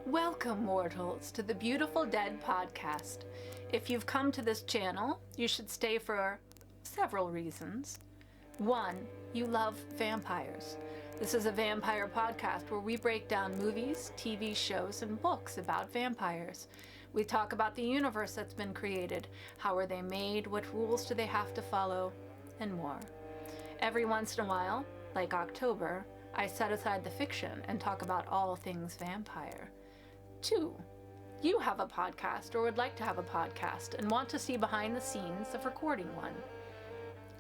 Welcome, mortals, to the Beautiful Dead podcast. If you've come to this channel, you should stay for several reasons. 1, you love vampires. This is a vampire podcast where we break down movies, TV shows, and books about vampires. We talk about the universe that's been created, how are they made, what rules do they have to follow, and more. Every once in a while, like October, I set aside the fiction and talk about all things vampire. 2, you have a podcast or would like to have a podcast and want to see behind the scenes of recording one.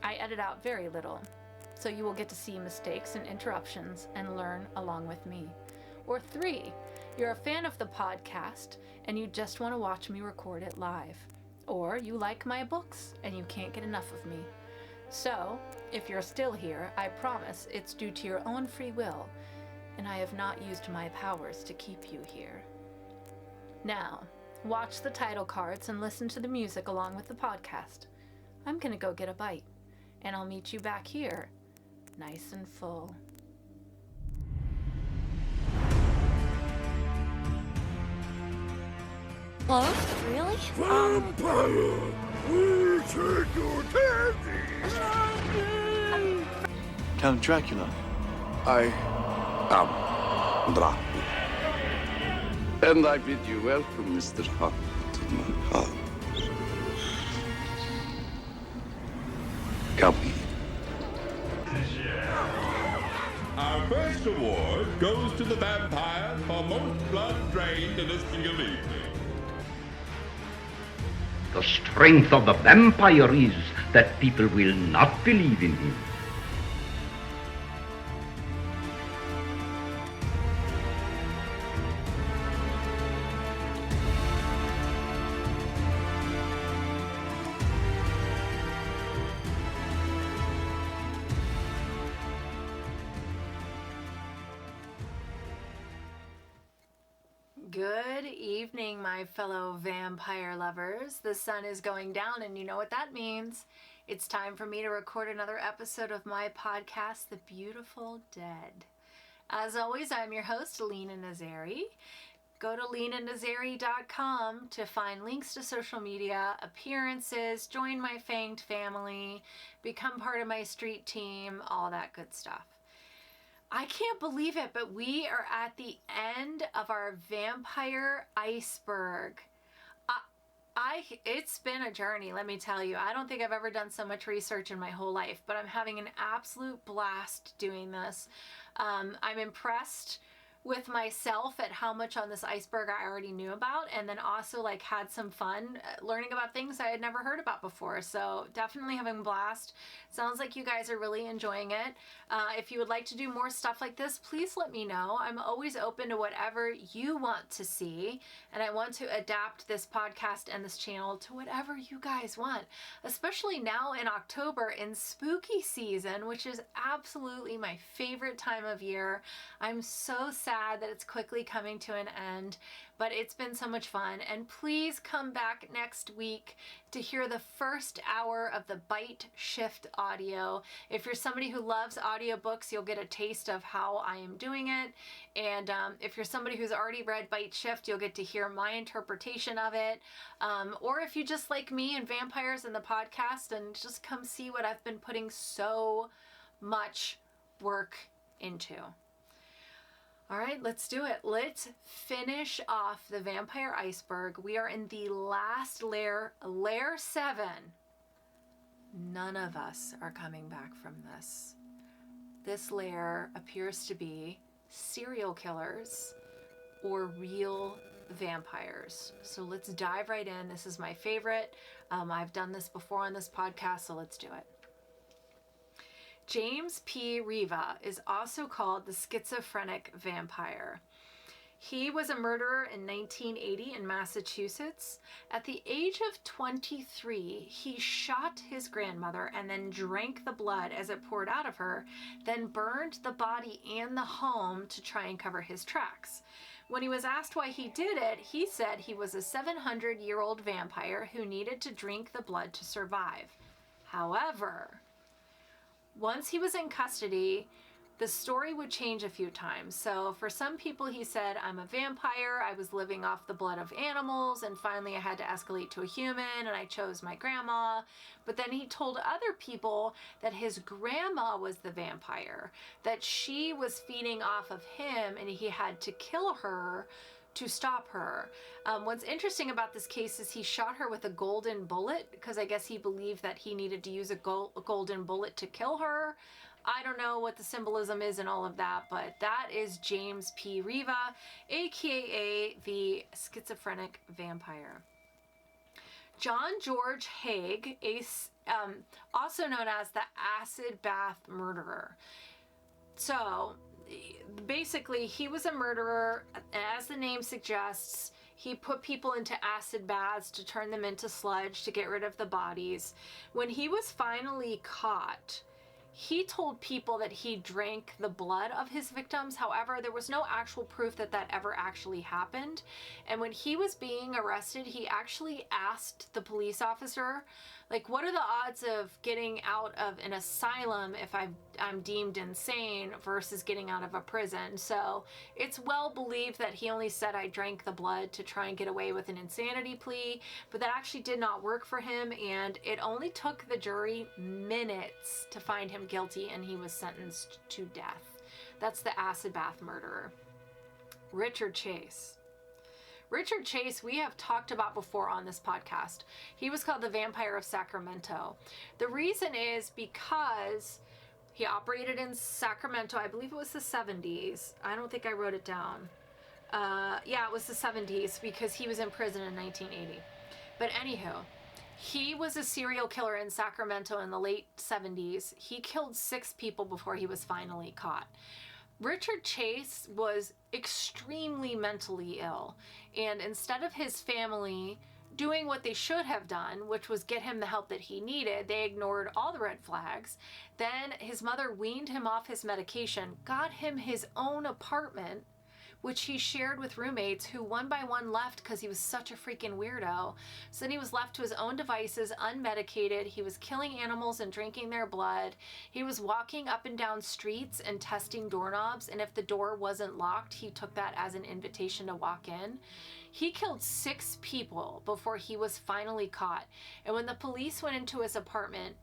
I edit out very little, so you will get to see mistakes and interruptions and learn along with me. Or 3, you're a fan of the podcast and you just want to watch me record it live. Or you like my books and you can't get enough of me. So, if you're still here, I promise it's due to your own free will, and I have not used my powers to keep you here. Now, watch the title cards and listen to the music along with the podcast. I'm gonna go get a bite, and I'll meet you back here, nice and full. Hello? Really? Vampire! We take your candy! Count Dracula. I am Dracula. And I bid you welcome, Mr. Hunt, to my house. Come in. Our first award goes to the vampire for most blood drained in a single evening. The strength of the vampire is that people will not believe in him. Good evening, my fellow vampire lovers. The sun is going down, and you know what that means. It's time for me to record another episode of my podcast, The Beautiful Dead. As always, I'm your host, Lena Nazari. Go to lenanazari.com to find links to social media, appearances, join my fanged family, become part of my street team, all that good stuff. I can't believe it, but we are at the end of our vampire Iceberg. It's been a journey, let me tell you. I don't think I've ever done so much research in my whole life, but I'm having an absolute blast doing this. I'm impressed with myself at how much on this iceberg I already knew about, and then also like had some fun learning about things I had never heard about before. So definitely having a blast. Sounds like you guys are really enjoying it. If you would like to do more stuff like this, please let me know. I'm always open to whatever you want to see, and I want to adapt this podcast and this channel to whatever you guys want, especially now in October in spooky season, which is absolutely my favorite time of year. I'm so sad that it's quickly coming to an end, but it's been so much fun. And please come back next week to hear the first hour of the Bite Shift audio. If you're somebody who loves audiobooks, you'll get a taste of how I am doing it. And if you're somebody who's already read Bite Shift, you'll get to hear my interpretation of it. Or if you just like me and vampires and the podcast, and just come see what I've been putting so much work into. All right, let's do it. Let's finish off the vampire iceberg. We are in the last layer, layer 7. None of us are coming back from this. This layer appears to be serial killers or real vampires. So let's dive right in. This is my favorite. I've done this before on this podcast, so let's do it. James P. Riva is also called the schizophrenic vampire. He was a murderer in 1980 in Massachusetts. At the age of 23, he shot his grandmother and then drank the blood as it poured out of her, then burned the body and the home to try and cover his tracks. When he was asked why he did it, he said he was a 700-year-old vampire who needed to drink the blood to survive. However, once he was in custody, the story would change a few times. So for some people, he said, I'm a vampire. I was living off the blood of animals, and finally I had to escalate to a human, and I chose my grandma. But then he told other people that his grandma was the vampire, that she was feeding off of him, and he had to kill her to stop her. What's interesting about this case is he shot her with a golden bullet because I guess he believed that he needed to use a golden bullet to kill her. I don't know what the symbolism is and all of that, but that is James P. Riva, aka the schizophrenic vampire. John George Haig, also known as the acid bath murderer. So basically, he was a murderer. As the name suggests, he put people into acid baths to turn them into sludge to get rid of the bodies. When he was finally caught, he told people that he drank the blood of his victims. However, there was no actual proof that that ever actually happened. And when he was being arrested, he actually asked the police officer, like, what are the odds of getting out of an asylum if I'm deemed insane versus getting out of a prison? So it's well believed that he only said, I drank the blood to try and get away with an insanity plea, but that actually did not work for him, and it only took the jury minutes to find him guilty, and he was sentenced to death. That's the acid bath murderer. Richard Chase. Richard Chase, we have talked about before on this podcast. He was called the Vampire of Sacramento. The reason is because he operated in Sacramento. I believe it was the 70s. I don't think I wrote it down. Yeah, it was the 70s because he was in prison in 1980. But anywho, he was a serial killer in Sacramento in the late 70s. He killed 6 people before he was finally caught. Richard Chase was extremely mentally ill, and instead of his family doing what they should have done, which was get him the help that he needed, they ignored all the red flags. Then his mother weaned him off his medication, got him his own apartment, which he shared with roommates who one by one left because he was such a freaking weirdo. So then he was left to his own devices, unmedicated. He was killing animals and drinking their blood. He was walking up and down streets and testing doorknobs, and if the door wasn't locked, he took that as an invitation to walk in. He killed 6 people before he was finally caught. And when the police went into his apartment,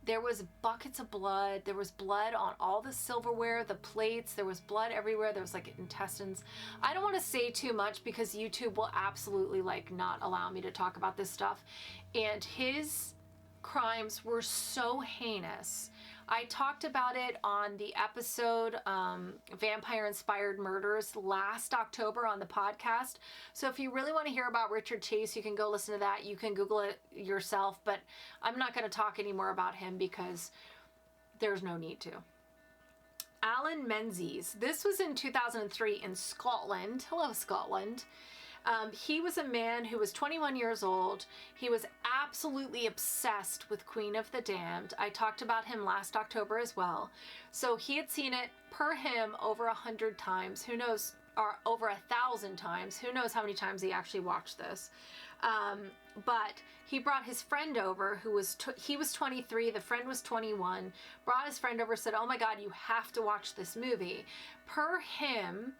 there was buckets of blood. There was blood on all the silverware, the plates. There was blood everywhere. There was like intestines. I don't want to say too much because YouTube will absolutely not allow me to talk about this stuff. And his crimes were so heinous. I talked about it on the episode Vampire Inspired Murders last October on the podcast. So if you really want to hear about Richard Chase, you can go listen to that. You can Google it yourself, but I'm not going to talk anymore about him because there's no need to. Alan Menzies. This was in 2003 in Scotland. Hello, Scotland. He was a man who was 21 years old. He was absolutely obsessed with Queen of the Damned. I talked about him last October as well. So he had seen it per him over 100 times. Who knows, or over 1,000 times. Who knows how many times he actually watched this. But he brought his friend over who was, he was 23, the friend was 21, brought his friend over, said, oh my God, you have to watch this movie. Per him,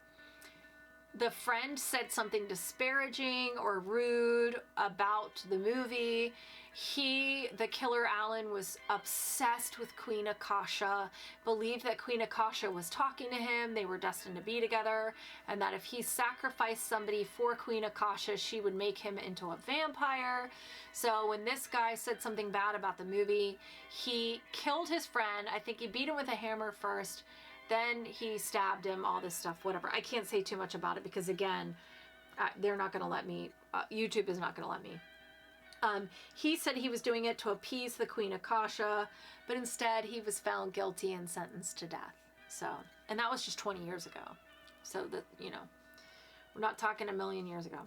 the friend said something disparaging or rude about the movie. The killer Alan, was obsessed with Queen Akasha, believed that Queen Akasha was talking to him, they were destined to be together, and that if he sacrificed somebody for Queen Akasha, she would make him into a vampire. So when this guy said something bad about the movie, he killed his friend. I think he beat him with a hammer first, then he stabbed him, all this stuff, whatever. I can't say too much about it because, again, they're not going to let me. YouTube is not going to let me. He said he was doing it to appease the Queen Akasha, but instead he was found guilty and sentenced to death. So, and that was just 20 years ago. So that, we're not talking a million years ago.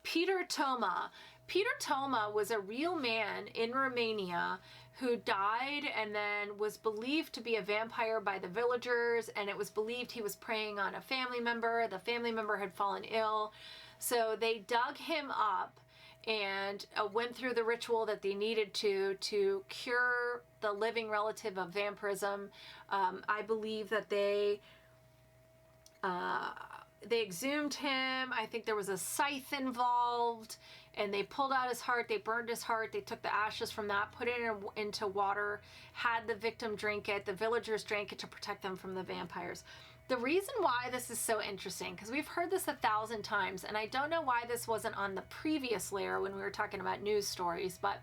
Peter Toma. Peter Toma was a real man in Romania who died and then was believed to be a vampire by the villagers, and it was believed he was preying on a family member. The family member had fallen ill, so they dug him up and went through the ritual that they needed to cure the living relative of vampirism. I believe that they exhumed him. I think there was a scythe involved, and they pulled out his heart. They burned his heart. They took the ashes from that, put it into water, had the victim drink it. The villagers drank it to protect them from the vampires. The reason why this is so interesting, because we've heard this 1,000 times, and I don't know why this wasn't on the previous layer when we were talking about news stories, but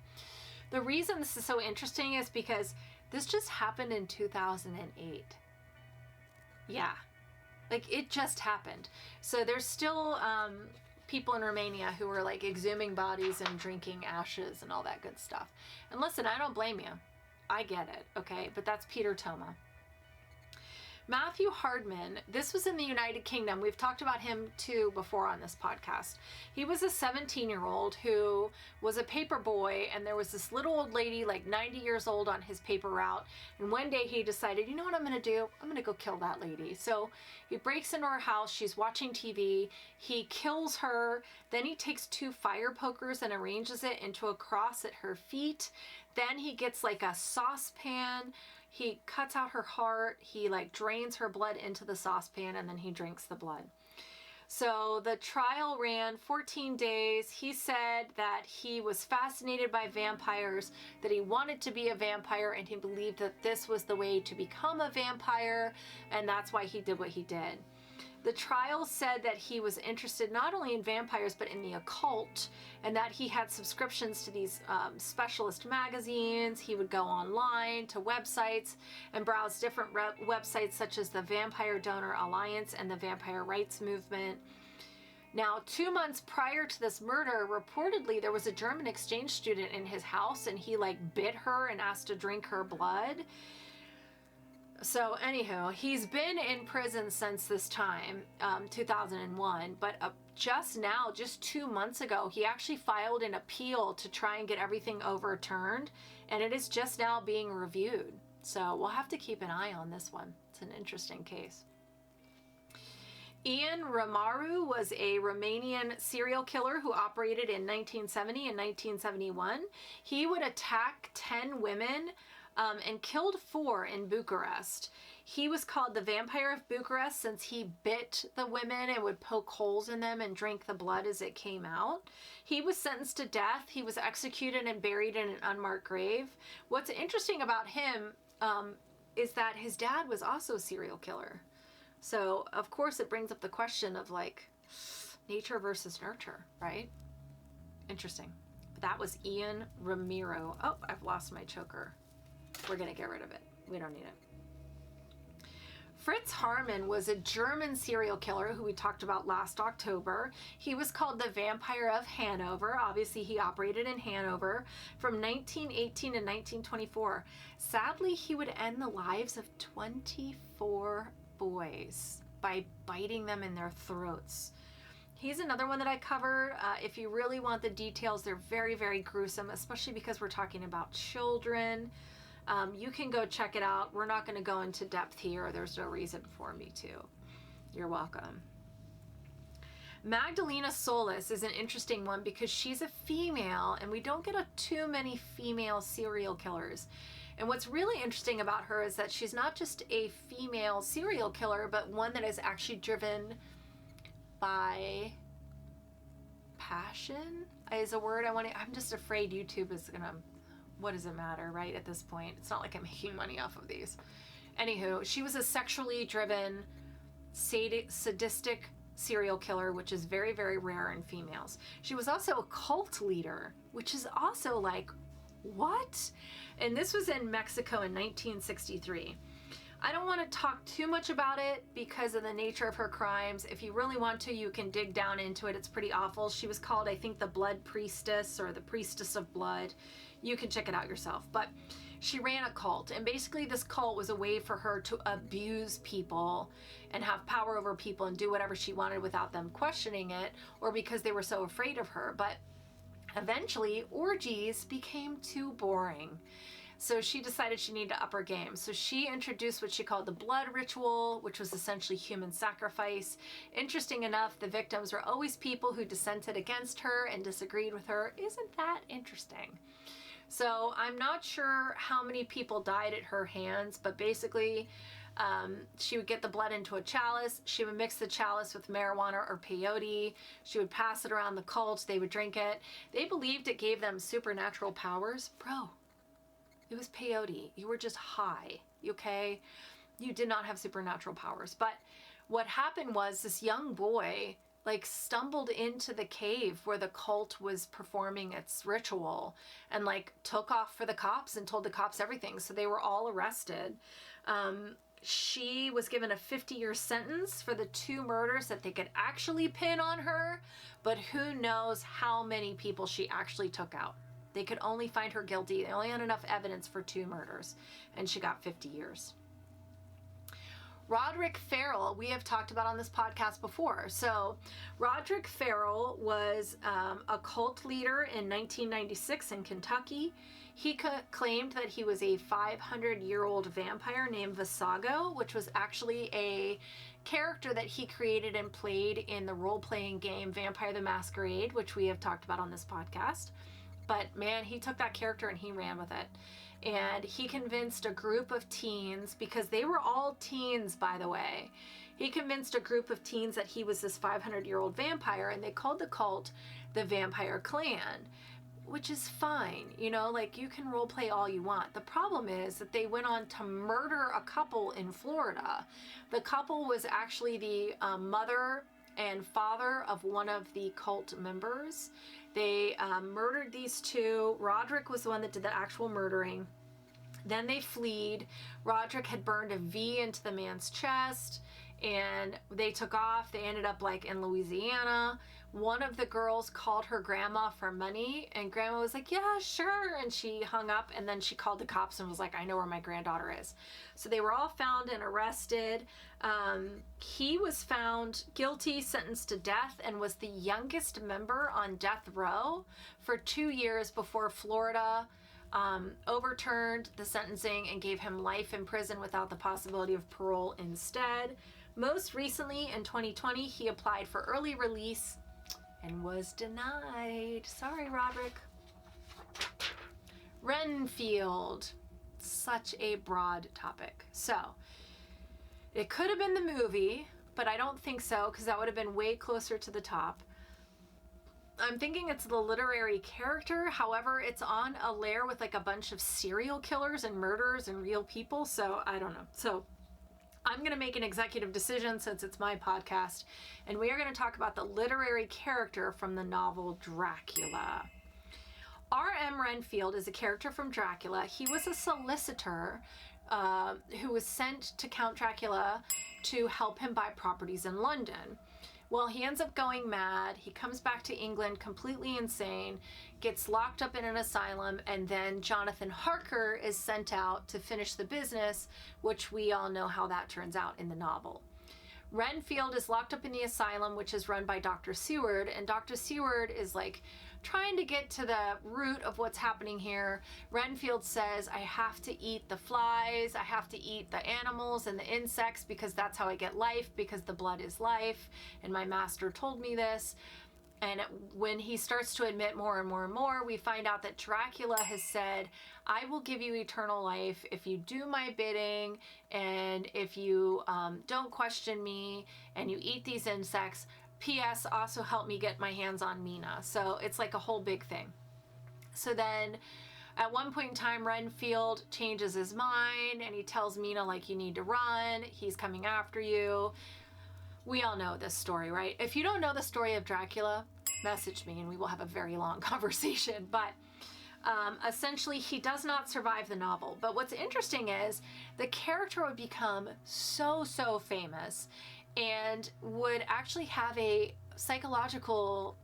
the reason this is so interesting is because this just happened in 2008. Yeah. Like, it just happened. So there's still people in Romania who are like exhuming bodies and drinking ashes and all that good stuff. And listen, I don't blame you. I get it, okay? But that's Peter Toma. Matthew Hardman, this was in the United Kingdom. We've talked about him too before on this podcast. He was a 17-year-old who was a paper boy, and there was this little old lady, like 90 years old, on his paper route. And one day he decided, you know what I'm going to do? I'm going to go kill that lady. So he breaks into her house. She's watching TV. He kills her. Then he takes 2 fire pokers and arranges it into a cross at her feet. Then he gets like a saucepan. He cuts out her heart, he like drains her blood into the saucepan, and then he drinks the blood. So the trial ran 14 days. He said that he was fascinated by vampires, that he wanted to be a vampire, and he believed that this was the way to become a vampire, and that's why he did what he did. The trial said that he was interested not only in vampires, but in the occult, and that he had subscriptions to these specialist magazines. He would go online to websites and browse different websites such as the Vampire Donor Alliance and the Vampire Rights Movement. Now, 2 months prior to this murder, reportedly there was a German exchange student in his house, and he like bit her and asked to drink her blood. So anywho, he's been in prison since this time, 2001, but just now, just 2 months ago, he actually filed an appeal to try and get everything overturned, and it is just now being reviewed. So we'll have to keep an eye on this one. It's an interesting case. Ian Romaru was a Romanian serial killer who operated in 1970 and 1971. He would attack 10 women and killed 4 in Bucharest. He was called the Vampire of Bucharest since he bit the women and would poke holes in them and drink the blood as it came out. He was sentenced to death. He was executed and buried in an unmarked grave. What's interesting about him is that his dad was also a serial killer. So, of course, it brings up the question of, like, nature versus nurture, right? Interesting. That was Ian Ramiro. Oh, I've lost my choker. We're going to get rid of it. We don't need it. Fritz Harman was a German serial killer who we talked about last October. He was called the Vampire of Hanover. Obviously, he operated in Hanover from 1918 to 1924. Sadly, he would end the lives of 24 boys by biting them in their throats. He's another one that I covered. If you really want the details, they're very, very gruesome, especially because we're talking about children. You can go check it out. We're not going to go into depth here. There's no reason for me to. You're welcome. Magdalena Solis is an interesting one because she's a female, and we don't get too many female serial killers. And what's really interesting about her is that she's not just a female serial killer, but one that is actually driven by passion is a word I'm just afraid YouTube is gonna, what does it matter, right? At this point, it's not like I'm making money off of these. Anywho, she was a sexually driven, sadistic serial killer, which is very, very rare in females. She was also a cult leader, which is also like, what? And this was in Mexico in 1963. I don't want to talk too much about it because of the nature of her crimes. If you really want to, you can dig down into it. It's pretty awful. She was called, I think, the Blood Priestess or the Priestess of Blood. You can check it out yourself. But she ran a cult, and basically this cult was a way for her to abuse people and have power over people and do whatever she wanted without them questioning it, or because they were so afraid of her. But eventually, orgies became too boring. So she decided she needed to up her game. So she introduced what she called the blood ritual, which was essentially human sacrifice. Interesting enough, the victims were always people who dissented against her and disagreed with her. Isn't that interesting? So I'm not sure how many people died at her hands, but basically she would get the blood into a chalice. She would mix the chalice with marijuana or peyote. She would pass it around the cult. They would drink it. They believed it gave them supernatural powers. Bro, it was peyote. You were just high, okay? You did not have supernatural powers. But what happened was this young boy like stumbled into the cave where the cult was performing its ritual and like took off for the cops and told the cops everything. So they were all arrested. She was given a 50-year sentence for the 2 murders that they could actually pin on her, but who knows how many people she actually took out. They could only find her guilty. They only had enough evidence for 2 murders, and she got 50 years. Roderick Farrell, we have talked about on this podcast before. So Roderick Farrell was a cult leader in 1996 in Kentucky. He claimed that he was a 500-year-old vampire named Visago, which was actually a character that he created and played in the role-playing game Vampire the Masquerade, which we have talked about on this podcast. But man, he took that character and he ran with it. And he convinced a group of teens, because they were all teens, by the way. He convinced a group of teens that he was this 500-year-old vampire, and they called the cult the Vampire Clan, which is fine. You know, like, you can role play all you want. The problem is that they went on to murder a couple in Florida. The couple was actually the mother and father of one of the cult members. They murdered these 2. Roderick was the one that did the actual murdering. Then they fled. Roderick had burned a V into the man's chest, and they took off. They ended up like in Louisiana. One of the girls called her grandma for money, and grandma was like, yeah, sure. And she hung up, and then she called the cops and was like, I know where my granddaughter is. So they were all found and arrested. He was found guilty, sentenced to death, and was the youngest member on death row for 2 years before Florida overturned the sentencing and gave him life in prison without the possibility of parole instead. Most recently, in 2020, he applied for early release and was denied. Sorry, Roderick. Renfield. Such a broad topic. So, it could have been the movie, but I don't think so, because that would have been way closer to the top. I'm thinking it's the literary character. However, it's on a layer with like a bunch of serial killers and murderers and real people. So I don't know. So I'm going to make an executive decision since it's my podcast. And we are going to talk about the literary character from the novel Dracula. R.M. Renfield is a character from Dracula. He was a solicitor who was sent to Count Dracula to help him buy properties in London. Well, he ends up going mad. He comes back to England completely insane, gets locked up in an asylum, and then Jonathan Harker is sent out to finish the business, which we all know how that turns out in the novel. Renfield is locked up in the asylum, which is run by Dr. Seward, and Dr. Seward is like trying to get to the root of what's happening here. Renfield says, I have to eat the flies, I have to eat the animals and the insects because that's how I get life, because the blood is life, and my master told me this. And when he starts to admit more and more and more, we find out that Dracula has said, I will give you eternal life if you do my bidding, and if you don't question me, and you eat these insects. P.S. also help me get my hands on Mina. So it's like a whole big thing. So then at one point in time, Renfield changes his mind, and he tells Mina, like, you need to run. He's coming after you. We all know this story, right? If you don't know the story of Dracula, message me and we will have a very long conversation. But essentially, he does not survive the novel. But what's interesting is the character would become so famous and would actually have a psychological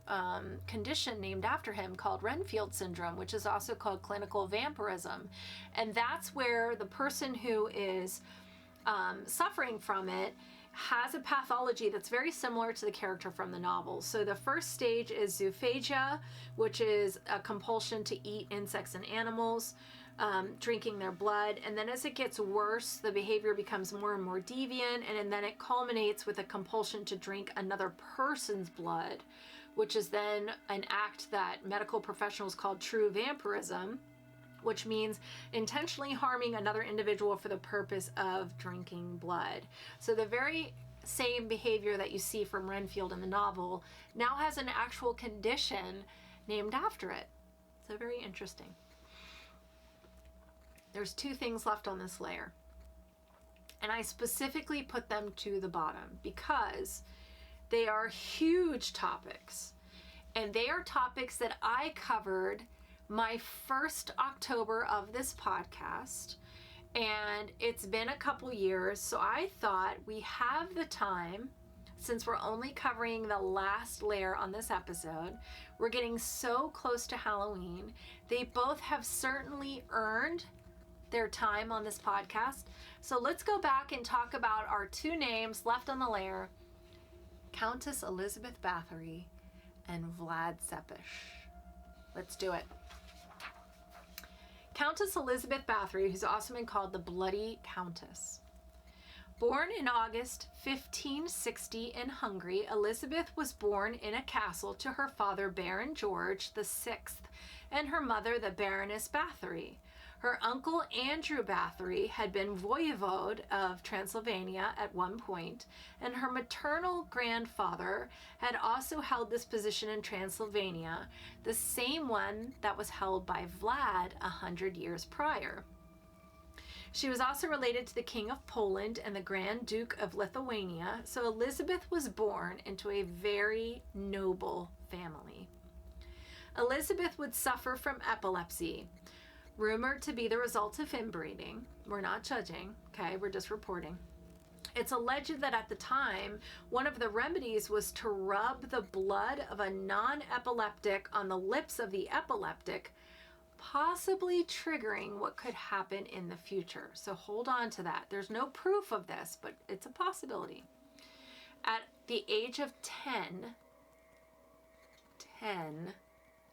condition named after him called Renfield syndrome, which is also called clinical vampirism. And that's where the person who is suffering from it has a pathology that's very similar to the character from the novel. So the first stage is zoophagia, which is a compulsion to eat insects and animals. drinking their blood. And then as it gets worse, the behavior becomes more and more deviant, and then it culminates with a compulsion to drink another person's blood, which is then an act that medical professionals call true vampirism, which means intentionally harming another individual for the purpose of drinking blood. So the very same behavior that you see from Renfield in the novel now has an actual condition named after it. So very interesting. There's 2 things left on this layer, and I specifically put them to the bottom because they are huge topics, and they are topics that I covered my first October of this podcast, and it's been a couple years, so I thought we have the time, since we're only covering the last layer on this episode. We're getting so close to Halloween. They both have certainly earned their time on this podcast. So let's go back and talk about our 2 names left on the layer, Countess Elizabeth Bathory and Vlad Tepes. Let's do it. Countess Elizabeth Bathory, who's also been called the Bloody Countess. Born in August 1560 in Hungary, Elizabeth was born in a castle to her father Baron George VI and her mother the Baroness Bathory. Her uncle Andrew Bathory had been voivode of Transylvania at one point, and her maternal grandfather had also held this position in Transylvania, the same one that was held by Vlad 100 years prior. She was also related to the King of Poland and the Grand Duke of Lithuania, so Elizabeth was born into a very noble family. Elizabeth would suffer from epilepsy, rumored to be the result of inbreeding. We're not judging, okay? We're just reporting. It's alleged that at the time, one of the remedies was to rub the blood of a non-epileptic on the lips of the epileptic, possibly triggering what could happen in the future. So hold on to that. There's no proof of this, but it's a possibility. At the age of 10,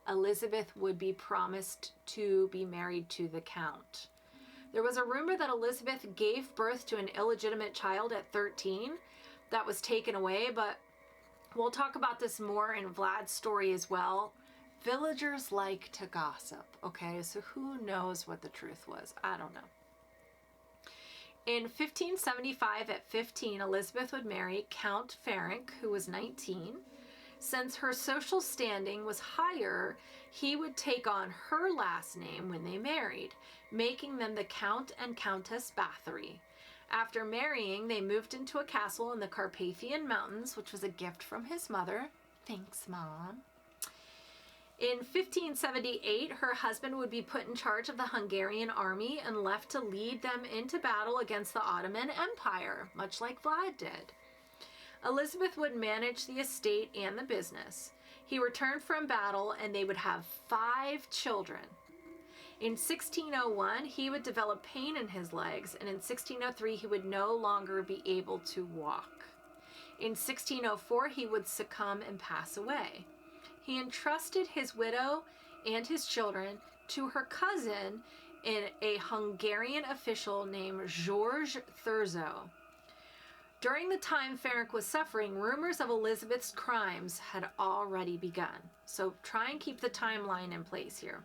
Elizabeth would be promised to be married to the Count. There was a rumor that Elizabeth gave birth to an illegitimate child at 13 that was taken away, but we'll talk about this more in Vlad's story as well. Villagers like to gossip, okay? So who knows what the truth was? I don't know. In 1575, at 15, Elizabeth would marry Count Ferenc, who was 19. Since her social standing was higher, he would take on her last name when they married, making them the Count and Countess Bathory. After marrying, they moved into a castle in the Carpathian Mountains, which was a gift from his mother. Thanks, Mom. In 1578, her husband would be put in charge of the Hungarian army and left to lead them into battle against the Ottoman Empire, much like Vlad did. Elizabeth would manage the estate and the business. He returned from battle and they would have 5 children. In 1601, he would develop pain in his legs, and in 1603, he would no longer be able to walk. In 1604, he would succumb and pass away. He entrusted his widow and his children to her cousin, a Hungarian official named George Thurzo. During the time Ferenc was suffering, rumors of Elizabeth's crimes had already begun. So try and keep the timeline in place here.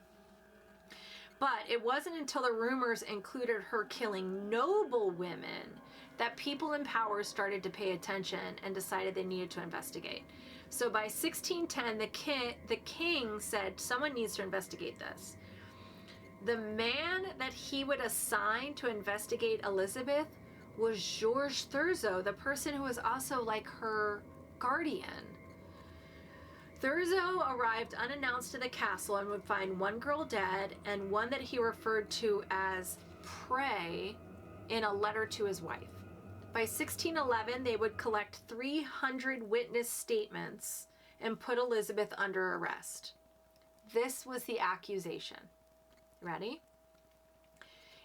But it wasn't until the rumors included her killing noble women that people in power started to pay attention and decided they needed to investigate. So by 1610, the king said, someone needs to investigate this. The man that he would assign to investigate Elizabeth was George Thurzo, the person who was also like her guardian. Thurzo arrived unannounced to the castle and would find one girl dead and one that he referred to as prey in a letter to his wife. By 1611, they would collect 300 witness statements and put Elizabeth under arrest. This was the accusation. Ready?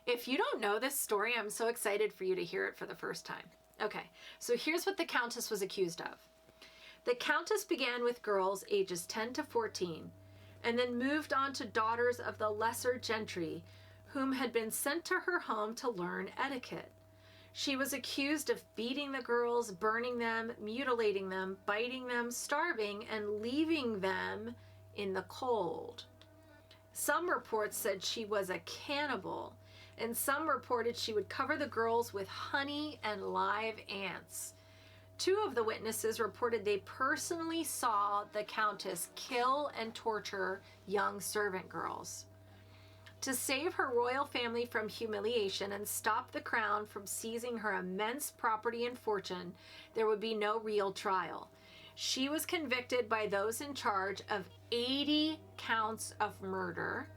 If you don't know this story, I'm so excited for you to hear it for the first time. Okay, so here's what the Countess was accused of. The Countess began with girls ages 10 to 14, and then moved on to daughters of the lesser gentry, whom had been sent to her home to learn etiquette. She was accused of beating the girls, burning them, mutilating them, biting them, starving, and leaving them in the cold. Some reports said she was a cannibal, and some reported she would cover the girls with honey and live ants. Two of the witnesses reported they personally saw the Countess kill and torture young servant girls. To save her royal family from humiliation and stop the crown from seizing her immense property and fortune, there would be no real trial. She was convicted by those in charge of 80 counts of murder,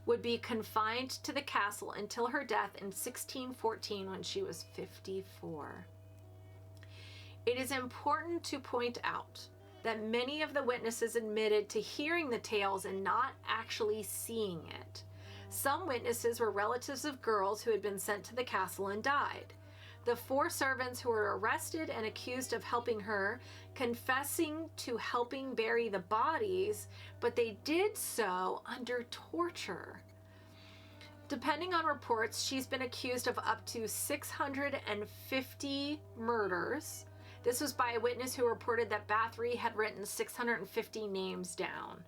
would be confined to the castle until her death in 1614 when she was 54. It is important to point out that many of the witnesses admitted to hearing the tales and not actually seeing it. Some witnesses were relatives of girls who had been sent to the castle and died. The 4 servants who were arrested and accused of helping her, confessing to helping bury the bodies, but they did so under torture. Depending on reports, she's been accused of up to 650 murders. This was by a witness who reported that Bathory had written 650 names down,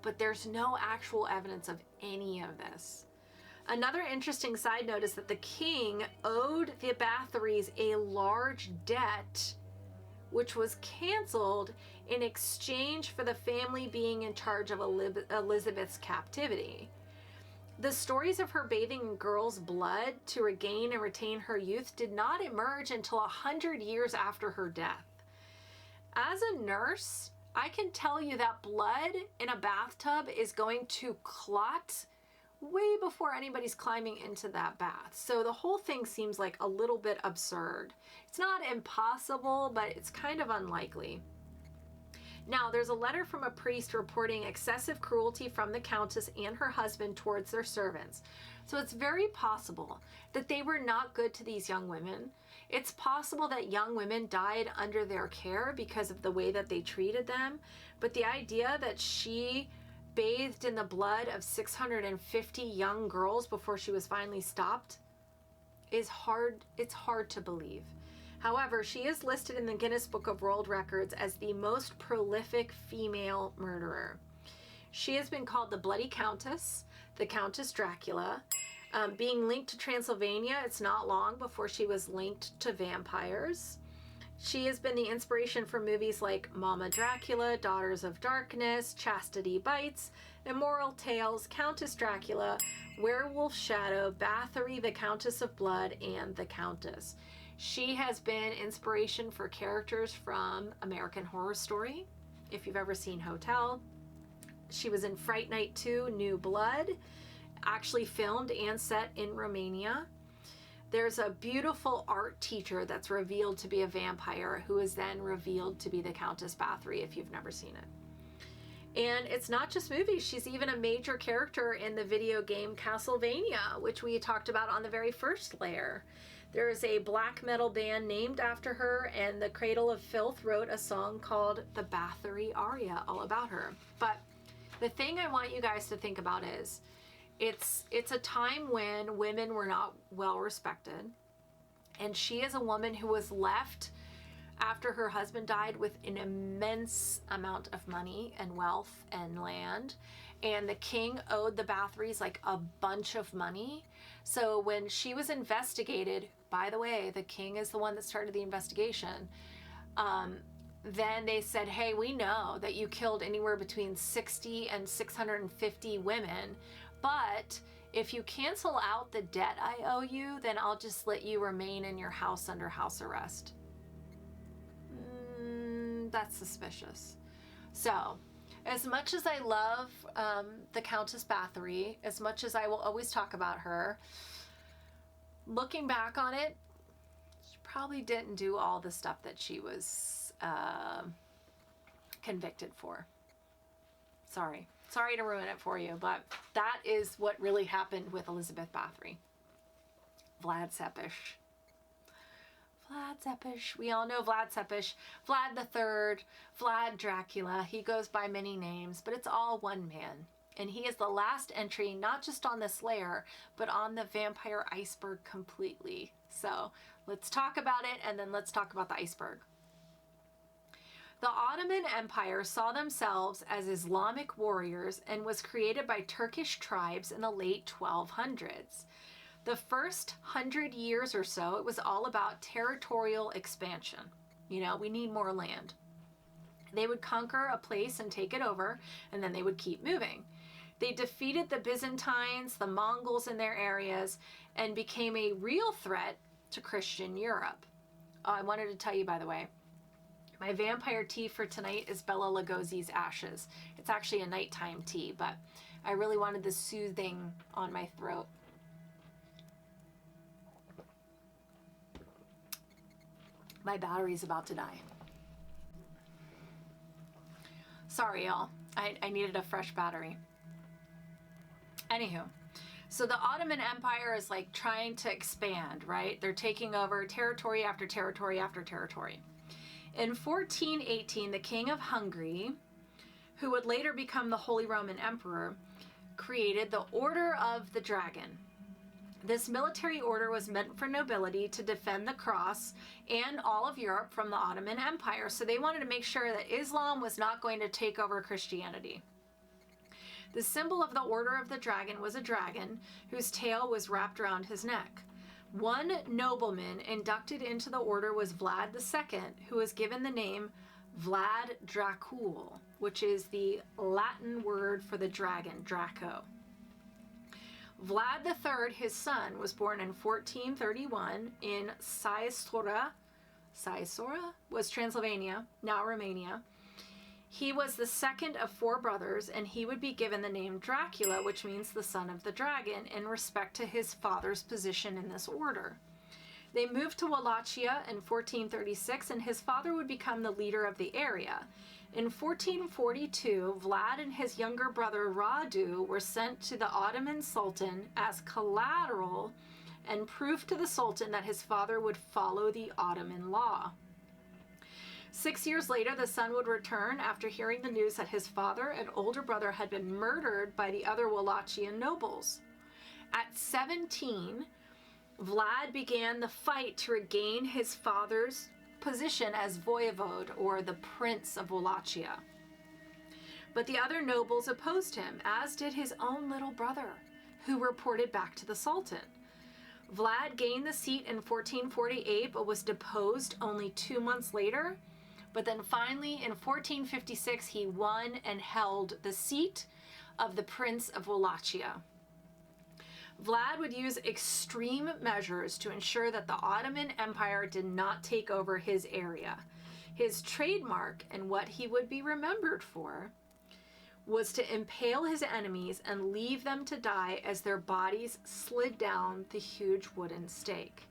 but there's no actual evidence of any of this. Another interesting side note is that the king owed the Bathorys a large debt, which was canceled in exchange for the family being in charge of Elizabeth's captivity. The stories of her bathing in girls' blood to regain and retain her youth did not emerge until 100 years after her death. As a nurse, I can tell you that blood in a bathtub is going to clot way before anybody's climbing into that bath. So the whole thing seems like a little bit absurd. It's not impossible, but it's kind of unlikely. Now, there's a letter from a priest reporting excessive cruelty from the Countess and her husband towards their servants. So it's very possible that they were not good to these young women. It's possible that young women died under their care because of the way that they treated them. But the idea that she bathed in the blood of 650 young girls before she was finally stopped is hard. It's hard to believe. However, she is listed in the Guinness Book of World Records as the most prolific female murderer. She has been called the Bloody Countess, the Countess Dracula. Being linked to Transylvania, it's not long before she was linked to vampires. She has been the inspiration for movies like Mama Dracula, Daughters of Darkness, Chastity Bites, Immoral Tales, Countess Dracula, Werewolf Shadow, Bathory, the Countess of Blood, and the Countess. She has been inspiration for characters from American Horror Story, if you've ever seen Hotel. She was in Fright Night 2, New Blood, actually filmed and set in Romania. There's a beautiful art teacher that's revealed to be a vampire who is then revealed to be the Countess Bathory if you've never seen it. And it's not just movies. She's even a major character in the video game Castlevania, which we talked about on the very first layer. There is a black metal band named after her, and the Cradle of Filth wrote a song called the Bathory Aria, all about her. But the thing I want you guys to think about is it's a time when women were not well respected, and she is a woman who was left after her husband died with an immense amount of money and wealth and land, and the king owed the Bathorys like a bunch of money. So when she was investigated, by the way, the king is the one that started the investigation, then they said, hey, we know that you killed anywhere between 60 and 650 women, but if you cancel out the debt I owe you, then I'll just let you remain in your house under house arrest. That's suspicious. So, as much as I love the Countess Bathory, as much as I will always talk about her, looking back on it, she probably didn't do all the stuff that she was convicted for. Sorry to ruin it for you, but that is what really happened with Elizabeth Bathory. Vlad Tepes. We all know Vlad Tepes. Vlad the Third, Vlad Dracula. He goes by many names, but it's all one man. And he is the last entry, not just on this layer, but on the vampire iceberg completely. So let's talk about it, and then let's talk about the iceberg. The Ottoman Empire saw themselves as Islamic warriors and was created by Turkish tribes in the late 1200s. The first 100 years or so, it was all about territorial expansion. You know, we need more land. They would conquer a place and take it over, and then they would keep moving. They defeated the Byzantines, the Mongols in their areas, and became a real threat to Christian Europe. Oh, I wanted to tell you, by the way, my vampire tea for tonight is Bela Lugosi's Ashes. It's actually a nighttime tea, but I really wanted the soothing on my throat. My battery's about to die. Sorry, y'all. I needed a fresh battery. Anywho, so the Ottoman Empire is like trying to expand, right? They're taking over territory after territory after territory. In 1418, the King of Hungary, who would later become the Holy Roman Emperor, created the Order of the Dragon. This military order was meant for nobility to defend the cross and all of Europe from the Ottoman Empire. So they wanted to make sure that Islam was not going to take over Christianity. The symbol of the Order of the Dragon was a dragon whose tail was wrapped around his neck. One nobleman inducted into the order was Vlad II, who was given the name Vlad Dracul, which is the Latin word for the dragon, Draco. Vlad III, his son, was born in 1431 in Sisaura, was Transylvania, now Romania. He was the second of 4 brothers, and he would be given the name Dracula, which means the son of the dragon, in respect to his father's position in this order. They moved to Wallachia in 1436, and his father would become the leader of the area. In 1442, Vlad and his younger brother Radu were sent to the Ottoman Sultan as collateral and proof to the Sultan that his father would follow the Ottoman law. 6 years later, the son would return after hearing the news that his father and older brother had been murdered by the other Wallachian nobles. At 17, Vlad began the fight to regain his father's position as voivode, or the Prince of Wallachia. But the other nobles opposed him, as did his own little brother, who reported back to the Sultan. Vlad gained the seat in 1448, but was deposed only 2 months later. But then finally, in 1456, he won and held the seat of the Prince of Wallachia. Vlad would use extreme measures to ensure that the Ottoman Empire did not take over his area. His trademark, and what he would be remembered for, was to impale his enemies and leave them to die as their bodies slid down the huge wooden stake.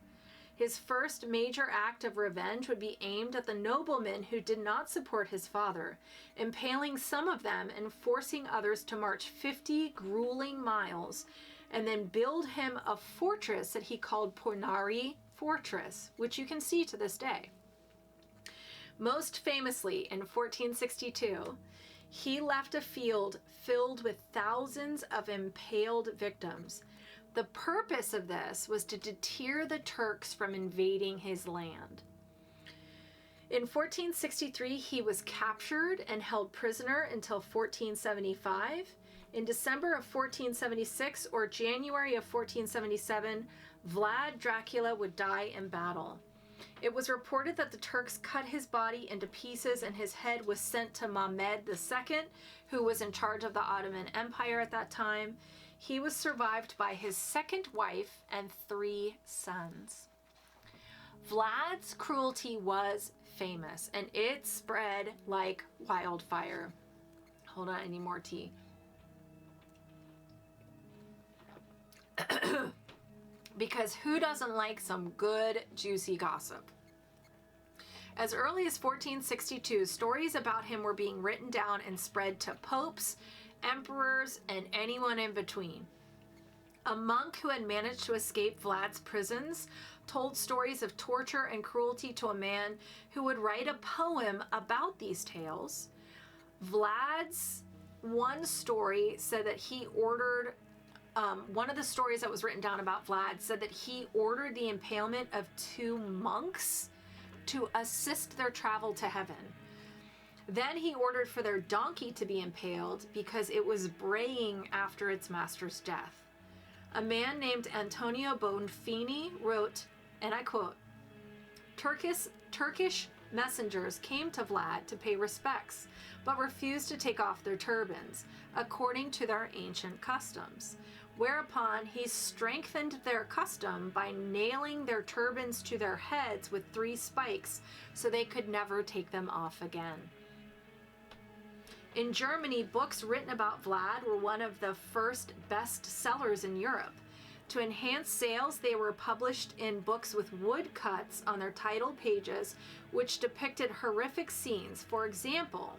His first major act of revenge would be aimed at the noblemen who did not support his father, impaling some of them and forcing others to march 50 grueling miles and then build him a fortress that he called Pornari Fortress, which you can see to this day. Most famously, in 1462, he left a field filled with thousands of impaled victims. The purpose of this was to deter the Turks from invading his land. In 1463, he was captured and held prisoner until 1475. In December of 1476 or January of 1477, Vlad Dracula would die in battle. It was reported that the Turks cut his body into pieces and his head was sent to Mehmed II, who was in charge of the Ottoman Empire at that time. He was survived by his second wife and 3 sons. Vlad's cruelty was famous, and it spread like wildfire. Hold on, I need more tea. Because who doesn't like some good, juicy gossip? As early as 1462, stories about him were being written down and spread to popes, emperors, and anyone in between. A monk who had managed to escape Vlad's prisons told stories of torture and cruelty to a man who would write a poem about these tales. Vlad's One story said that he ordered, one of the stories that was written down about Vlad said that he ordered the impalement of 2 monks to assist their travel to heaven. Then he ordered for their donkey to be impaled because it was braying after its master's death. A man named Antonio Bonfini wrote, and I quote, Turkish messengers came to Vlad to pay respects, but refused to take off their turbans, according to their ancient customs. Whereupon he strengthened their custom by nailing their turbans to their heads with 3 spikes so they could never take them off again. In Germany, books written about Vlad were one of the first bestsellers in Europe. To enhance sales, they were published in books with woodcuts on their title pages, which depicted horrific scenes. For example,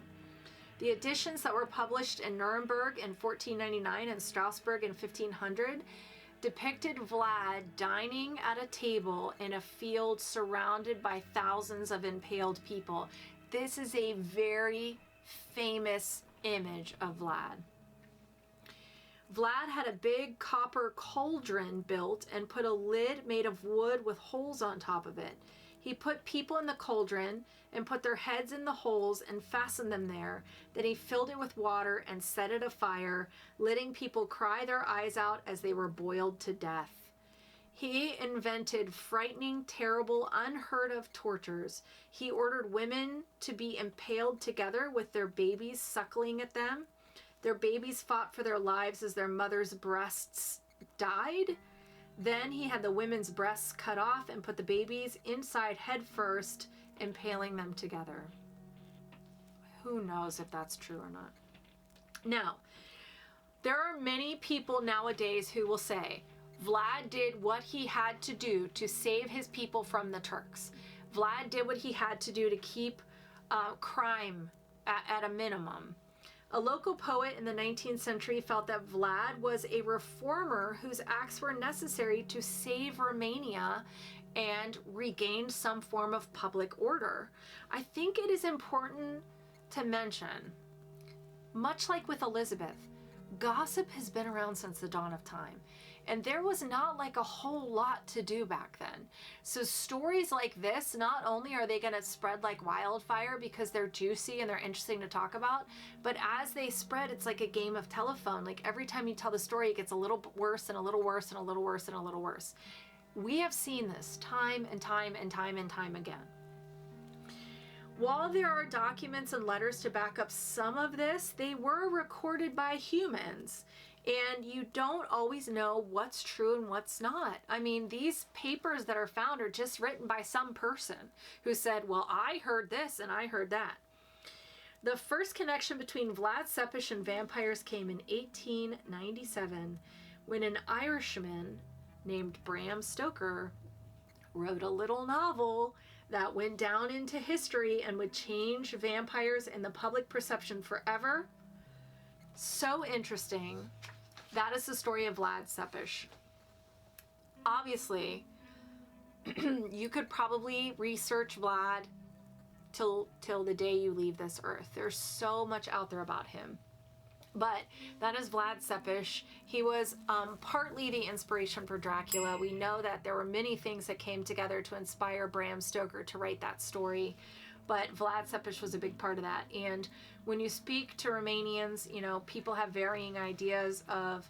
the editions that were published in Nuremberg in 1499 and Strasbourg in 1500 depicted Vlad dining at a table in a field surrounded by thousands of impaled people. This is a very famous image of Vlad. Vlad had a big copper cauldron built and put a lid made of wood with holes on top of it. He put people in the cauldron and put their heads in the holes and fastened them there. Then he filled it with water and set it afire, letting people cry their eyes out as they were boiled to death. He invented frightening, terrible, unheard of tortures. He ordered women to be impaled together with their babies suckling at them. Their babies fought for their lives as their mother's breasts died. Then he had the women's breasts cut off and put the babies inside head first, impaling them together. Who knows if that's true or not? Now, there are many people nowadays who will say, Vlad did what he had to do to save his people from the Turks. Vlad did what he had to do to keep crime at a minimum. A local poet in the 19th century felt that Vlad was a reformer whose acts were necessary to save Romania and regain some form of public order. I think it is important to mention, much like with Elizabeth, gossip has been around since the dawn of time. And there was not like a whole lot to do back then. So stories like this, not only are they going to spread like wildfire because they're juicy and they're interesting to talk about, but as they spread, it's like a game of telephone. Like every time you tell the story, it gets a little worse and a little worse and a little worse and a little worse. We have seen this time and time and time and time again. While there are documents and letters to back up some of this, they were recorded by humans. And you don't always know what's true and what's not. I mean, these papers that are found are just written by some person who said, well, I heard this and I heard that. The first connection between Vlad Tepes and vampires came in 1897 when an Irishman named Bram Stoker wrote a little novel that went down into history and would change vampires in the public perception forever. So interesting. That is the story of Vlad Tepes. Obviously, you could probably research Vlad till the day you leave this earth. There's so much out there about him. But that is Vlad Tepes. He was partly the inspiration for Dracula. We know that there were many things that came together to inspire Bram Stoker to write that story. But Vlad Tepes was a big part of that. And when you speak to Romanians, you know, people have varying ideas of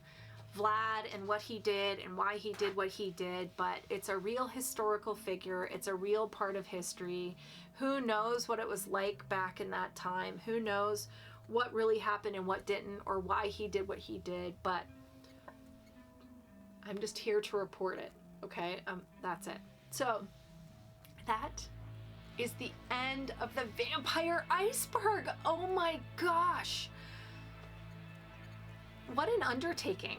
Vlad and what he did and why he did what he did. But it's a real historical figure. It's a real part of history. Who knows what it was like back in that time? Who knows what really happened and what didn't, or why he did what he did? But I'm just here to report it, okay? That's it. So that is the end of the vampire iceberg. Oh my gosh. What an undertaking.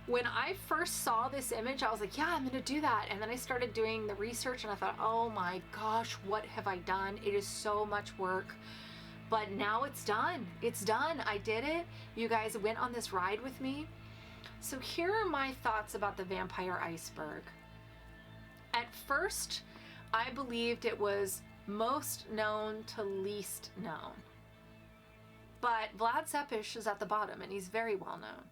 When I first saw this image, I was like, yeah, I'm gonna do that. And then I started doing the research and I thought, oh my gosh, what have I done? It is so much work. But now it's done. It's done. I did it. You guys went on this ride with me. So here are my thoughts about the vampire iceberg. At first, I believed it was most known to least known. But Vlad Tepes is at the bottom, and he's very well known.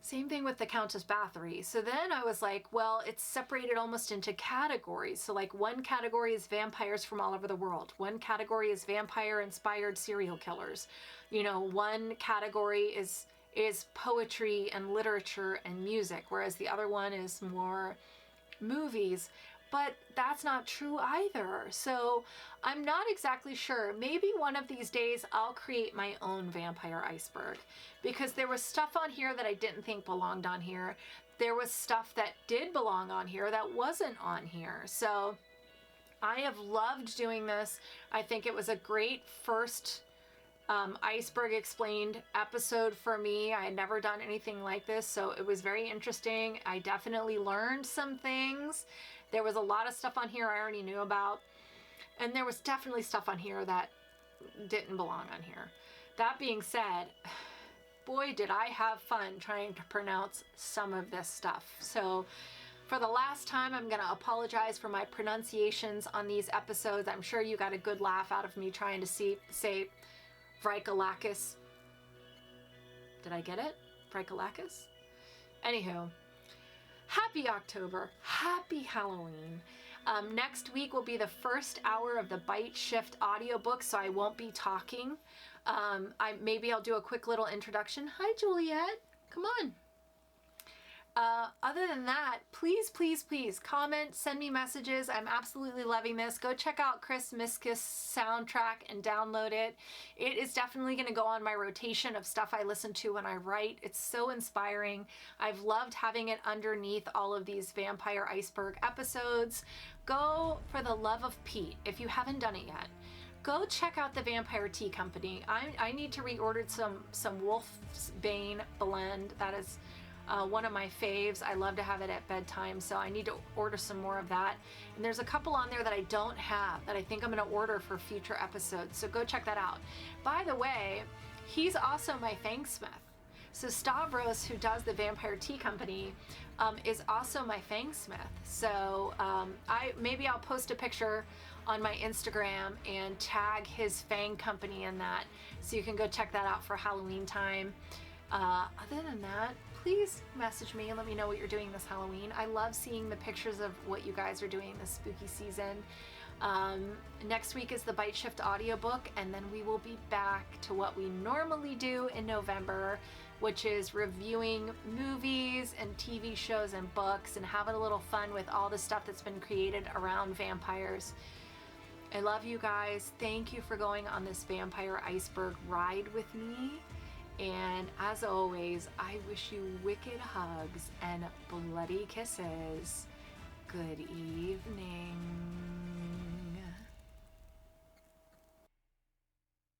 Same thing with the Countess Bathory. So then I was like, well, it's separated almost into categories. So like one category is vampires from all over the world. One category is vampire-inspired serial killers. You know, one category is poetry and literature and music, whereas the other one is more movies. But that's not true either. So I'm not exactly sure. Maybe one of these days I'll create my own vampire iceberg, because there was stuff on here that I didn't think belonged on here. There was stuff that did belong on here that wasn't on here. So I have loved doing this. I think it was a great first Iceberg Explained episode for me. I had never done anything like this, so it was very interesting. I definitely learned some things. There was a lot of stuff on here I already knew about, and there was definitely stuff on here that didn't belong on here. That being said, boy, did I have fun trying to pronounce some of this stuff. So for the last time, I'm going to apologize for my pronunciations on these episodes. I'm sure you got a good laugh out of me trying to say Vraikalakis. Did I get it? Vraikalakis? Anywho, happy October. Happy Halloween. Next week will be the first hour of the Bite Shift audiobook, so I won't be talking. Maybe I'll do a quick little introduction. Hi, Juliet. Come on. Other than that, please, please, please comment, send me messages. I'm absolutely loving this. Go check out Chris Miskis' soundtrack and download it. It is definitely going to go on my rotation of stuff I listen to when I write. It's so inspiring. I've loved having it underneath all of these Vampire Iceberg episodes. Go for the love of Pete if you haven't done it yet. Go check out the Vampire Tea Company. I need to reorder some Wolf's Bane blend. That is one of my faves. I love to have it at bedtime, so I need to order some more of that. And there's a couple on there that I don't have that I think I'm going to order for future episodes, so go check that out. By the way, he's also my fangsmith. So Stavros, who does the Vampire Tea Company, is also my fangsmith. So maybe I'll post a picture on my Instagram and tag his fang company in that, so you can go check that out for Halloween time. Other than that, please message me and let me know what you're doing this Halloween. I love seeing the pictures of what you guys are doing this spooky season. Next week is the Bite Shift audiobook, and then we will be back to what we normally do in November, which is reviewing movies and TV shows and books and having a little fun with all the stuff that's been created around vampires. I love you guys. Thank you for going on this Vampire Iceberg ride with me. And as always, I wish you wicked hugs and bloody kisses. Good evening.